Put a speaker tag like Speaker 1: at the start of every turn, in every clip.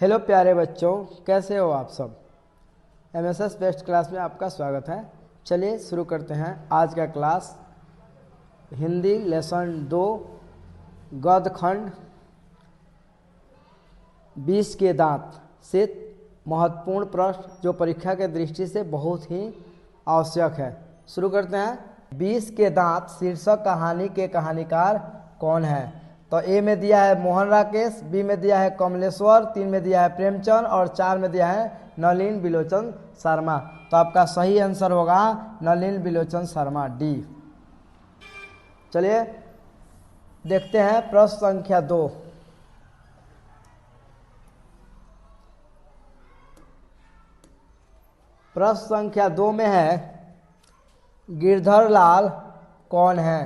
Speaker 1: Hello प्यारे बच्चों, कैसे हो आप सब। एमएसएस बेस्ट क्लास में आपका स्वागत है। चलिए शुरू करते हैं आज का क्लास। हिंदी लेसन 2 गद्य खंड 20 के दांत से महत्वपूर्ण प्रश्न जो परीक्षा के दृष्टि से बहुत ही आवश्यक है। शुरू करते हैं। 20 के दांत शीर्षक कहानी के कहानीकार कौन है। तो ए में दिया है मोहन राकेश, बी में दिया है कमलेश्वर, 3 में दिया है प्रेमचंद और 4 में दिया है नलिन बिलोचन शर्मा। तो आपका सही आंसर होगा नलिन बिलोचन शर्मा, डी। चलिए देखते हैं प्रश्न संख्या 2। प्रश्न संख्या 2 में है गिरधर लाल कौन है।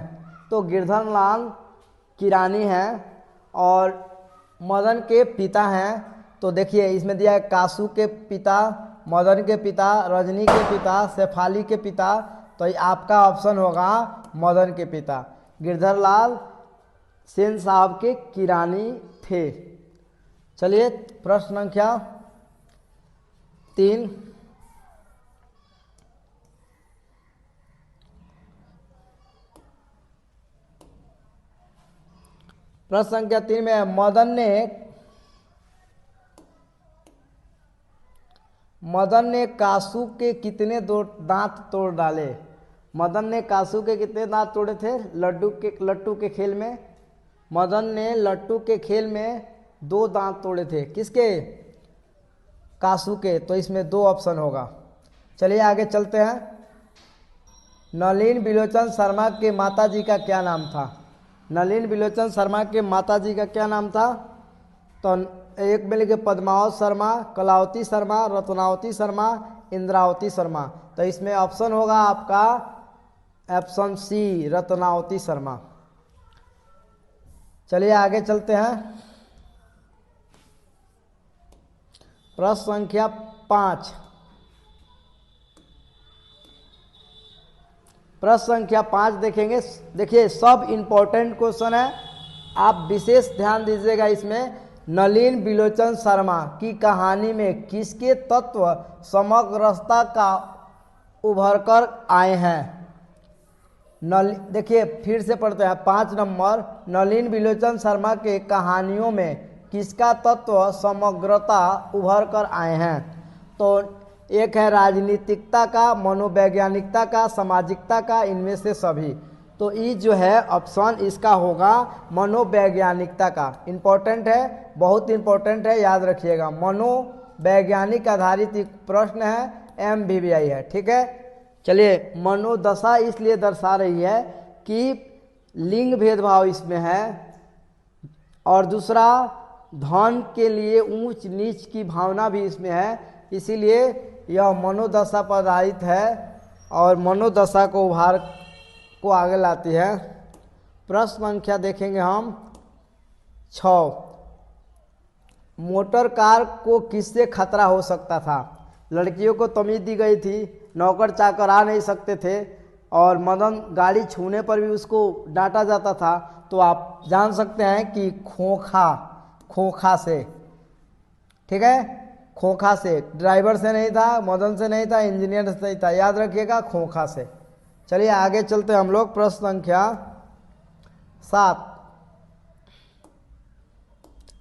Speaker 1: तो गिरधर लाल किरानी हैं और मदन के पिता हैं। तो देखिए इसमें दिया है कासू के पिता, मदन के पिता, रजनी के पिता, शेफाली के पिता। तो ये आपका ऑप्शन होगा मदन के पिता। गिरधर लाल सेन साहब के किरानी थे। चलिए प्रश्न संख्या 3। प्रश्न संख्या 3 में मदन ने कासू के कितने दांत तोड़ डाले। मदन ने कासू के कितने दांत तोड़े थे लट्टू के खेल में। मदन ने लट्टू के खेल में 2 दांत तोड़े थे। किसके? कासू के। तो इसमें 2 ऑप्शन होगा। चलिए आगे चलते हैं। नलिन बिलोचन शर्मा के माताजी का क्या नाम था। नलिन बिलोचन शर्मा के माताजी का क्या नाम था। तो एक में लिखे पद्मावत शर्मा, कलावती शर्मा, रत्नावती शर्मा, इंद्रावती शर्मा। तो इसमें ऑप्शन होगा आपका ऑप्शन सी, रत्नावती शर्मा। चलिए आगे चलते हैं। प्रश्न संख्या 5। प्रश्न संख्या 5 देखेंगे। देखिए सब इम्पोर्टेंट क्वेश्चन है, आप विशेष ध्यान दीजिएगा इसमें। नलिन बिलोचन शर्मा की कहानी में किसके तत्व समग्रता का उभर कर आए हैं। देखिए फिर से पढ़ते हैं। 5 नंबर, नलिन बिलोचन शर्मा के कहानियों में किसका तत्व समग्रता उभर कर आए हैं। तो एक है राजनीतिकता का, मनोवैज्ञानिकता का, सामाजिकता का, इनमें से सभी। तो ये जो है ऑप्शन इसका होगा मनोवैज्ञानिकता का। इम्पोर्टेंट है, बहुत इम्पोर्टेंट है, याद रखिएगा। मनोवैज्ञानिक आधारित एक प्रश्न है, MBBI है, ठीक है। चलिए मनोदशा इसलिए दर्शा रही है कि लिंग भेदभाव इसमें है और दूसरा धन के लिए ऊंच नीच की भावना भी इसमें है, इसीलिए यह मनोदशा पर आधारित है और मनोदशा को उभार को आगे लाती है। प्रश्न संख्या देखेंगे हम 6। मोटर कार को किससे खतरा हो सकता था। लड़कियों को तमीज़ दी गई थी, नौकर चाकर आ नहीं सकते थे और मदन गाड़ी छूने पर भी उसको डांटा जाता था। तो आप जान सकते हैं कि खोखा से, ठीक है, खोखा से। ड्राइवर से नहीं था, मदन से नहीं था, इंजीनियर से नहीं था, याद रखिएगा खोखा से। चलिए आगे चलते हैं हम लोग। प्रश्न संख्या 7।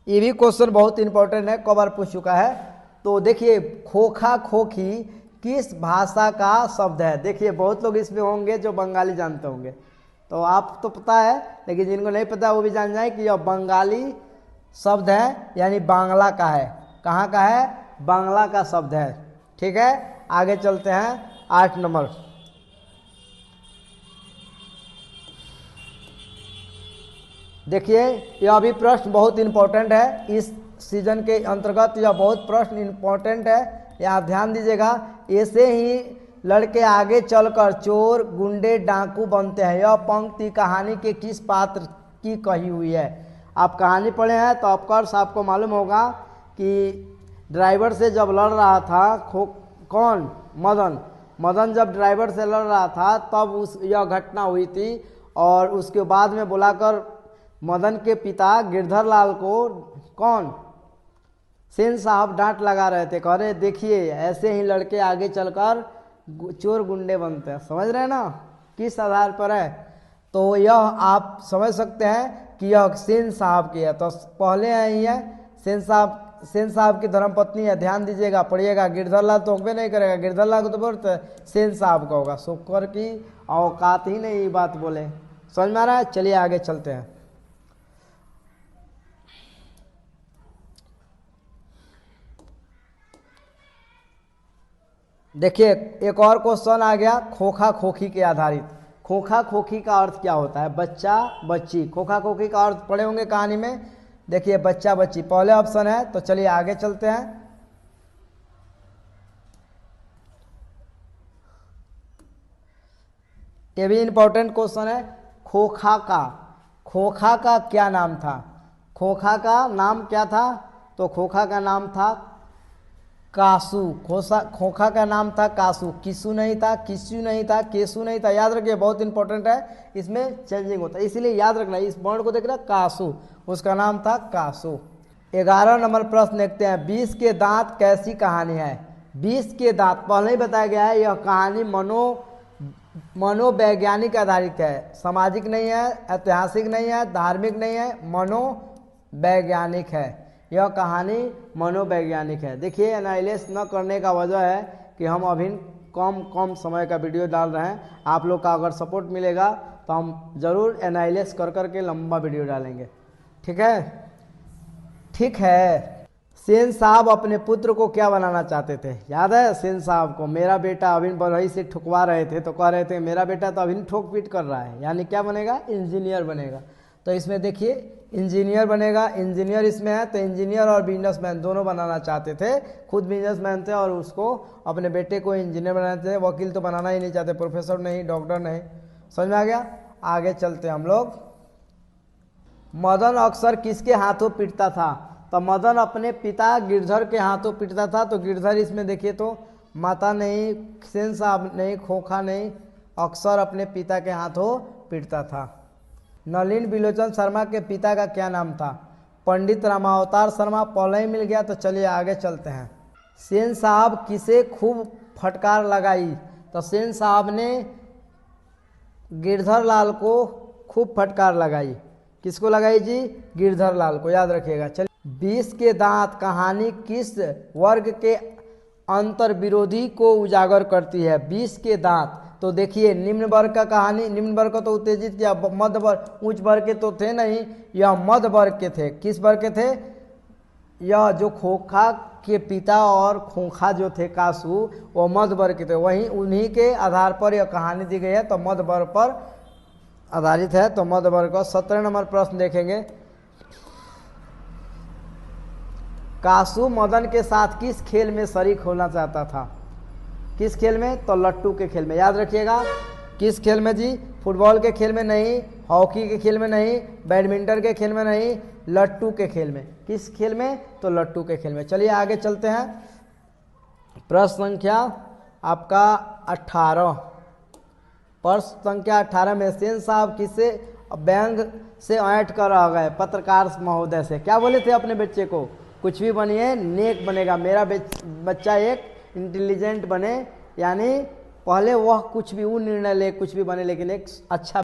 Speaker 1: ये भी क्वेश्चन बहुत इंपॉर्टेंट है, कई बार पूछ चुका है। तो देखिए खोखा खोखी किस भाषा का शब्द है। देखिए बहुत लोग इसमें होंगे जो बंगाली जानते होंगे, तो आप तो पता है, लेकिन जिनको नहीं पता वो भी जान जाए कि यह बंगाली शब्द है, यानी बांग्ला का है। कहाँ का है? बांग्ला का शब्द है, ठीक है। आगे चलते हैं 8 नंबर। देखिए यह भी प्रश्न बहुत इंपॉर्टेंट है, इस सीजन के अंतर्गत यह बहुत प्रश्न इंपॉर्टेंट है, यहाँ ध्यान दीजिएगा। ऐसे ही लड़के आगे चलकर चोर, गुंडे, डाकू बनते हैं। यह पंक्ति कहानी के किस पात्र की कही हुई है। आप कहानी पढ़े हैं तो ऑफकोर्स आपको मालूम होगा कि ड्राइवर से जब लड़ रहा था कौन? मदन जब ड्राइवर से लड़ रहा था तब यह घटना हुई थी और उसके बाद में बुलाकर मदन के पिता गिरधर लाल को कौन? सेन साहब डांट लगा रहे थे, कह रहे देखिए ऐसे ही लड़के आगे चलकर चोर गुंडे बनते हैं। समझ रहे हैं ना किस आधार पर है। तो यह आप समझ सकते हैं कि यह सेन साहब की है। तो पहले आई है सेन साहब की धर्मपत्नी है। ध्यान दीजिएगा, पढ़िएगा। गिरधर लाल तो होबे नहीं करेगा, गिरधर लाल को तो बोलते सेन साहब का होगा। शुक्र की औकात ही नहीं ये बात बोले। समझ में आ रहा है। चलिए आगे चलते हैं। देखिए एक और क्वेश्चन आ गया खोखा खोखी के आधारित। खोखा खोखी का अर्थ क्या होता है? बच्चा बच्ची। खोखा खोखी का अर्थ पढ़े होंगे कहानी में। देखिए बच्चा बच्ची पहले ऑप्शन है। तो चलिए आगे चलते हैं। ये भी इंपॉर्टेंट क्वेश्चन है। खोखा का क्या नाम था? खोखा का नाम क्या था? तो खोखा का नाम था कासू। खोखा का नाम था कासू। किसू नहीं था, किस्यू नहीं था, केसू नहीं था। याद रखिए बहुत इंपॉर्टेंट है, इसमें चेंजिंग होता है, इसीलिए याद रखना। इस वर्ण को देख रहा कासू, उसका नाम था कासू। 11 नंबर प्रश्न देखते हैं। 20 के दांत कैसी कहानी है? 20 के दांत पहले ही बताया गया है। यह कहानी मनोवैज्ञानिक आधारित है, सामाजिक नहीं है, ऐतिहासिक नहीं है, धार्मिक नहीं है, मनोवैज्ञानिक है। यह कहानी मनोवैज्ञानिक है। देखिए एनालिसिस न करने का वजह है कि हम अभी कम समय का वीडियो डाल रहे हैं। आप लोग का अगर सपोर्ट मिलेगा तो हम ज़रूर एनालिसिस कर के लंबा वीडियो डालेंगे। ठीक है, ठीक है। सेन साहब अपने पुत्र को क्या बनाना चाहते थे? याद है सेन साहब को? मेरा बेटा अभी बढ़ई से ठुकवा रहे थे तो कह रहे थे मेरा बेटा तो अभी ठोक पीट कर रहा है, यानी क्या बनेगा? इंजीनियर बनेगा। तो इसमें देखिए इंजीनियर बनेगा। इंजीनियर इसमें है, तो इंजीनियर और बिजनेसमैन दोनों बनाना चाहते थे। खुद बिजनेसमैन थे और उसको अपने बेटे को इंजीनियर बनाते थे। वकील तो बनाना ही नहीं चाहते, प्रोफेसर नहीं, डॉक्टर नहीं। समझ में आ गया। आगे चलते हम लोग। मदन अक्सर किसके हाथों पीटता था? तो मदन अपने पिता गिरधर के हाथों पीटता था। तो गिरधर इसमें देखिए तो माता नहीं, सेन साहब नहीं, खोखा नहीं, अक्सर अपने पिता के हाथों पीटता था। नलिन बिलोचन शर्मा के पिता का क्या नाम था? पंडित रामावतार शर्मा। पहले ही मिल गया। तो चलिए आगे चलते हैं। सेन साहब किसे खूब फटकार लगाई? तो सेन साहब ने गिरधर लाल को खूब फटकार लगाई। किसको लगाई जी? गिरधर लाल को। याद रखिएगा। चलिए 20 के दांत कहानी किस वर्ग के अंतर विरोधी को उजागर करती है? 20 के दांत। तो देखिए निम्न वर्ग का कहानी, निम्न वर्ग को तो उत्तेजित किया, मध्य वर्ग, उच्च वर्ग के तो थे नहीं, यह मध्य वर्ग के थे। किस वर्ग के थे? यह जो खोखा के पिता और खोखा जो थे कासू, वो मध्य वर्ग के थे। वहीं उन्हीं के आधार पर यह कहानी दी गई है। तो मध्य वर्ग पर आधारित है। तो मध्य वर्ग का 17 नंबर प्रश्न देखेंगे। कासू मदन के साथ किस खेल में शरीक होना चाहता था? किस खेल में? तो लट्टू के खेल में। याद रखिएगा। किस खेल में जी? फुटबॉल के खेल में नहीं, हॉकी के खेल में नहीं, बैडमिंटन के खेल में नहीं, लट्टू के खेल में। किस खेल में? तो लट्टू के खेल में। चलिए आगे चलते हैं। प्रश्न संख्या आपका 18। प्रश्न संख्या 18 में सेन साहब किसे व्यंग से ऐंठ कर रह गए? पत्रकार महोदय से। क्या बोले थे अपने बच्चे को? कुछ भी बनिए, नेक बनेगा। मेरा बच्चा एक इंटेलिजेंट बने, यानी पहले वह कुछ भी वो निर्णय ले, कुछ भी बने, लेकिन एक अच्छा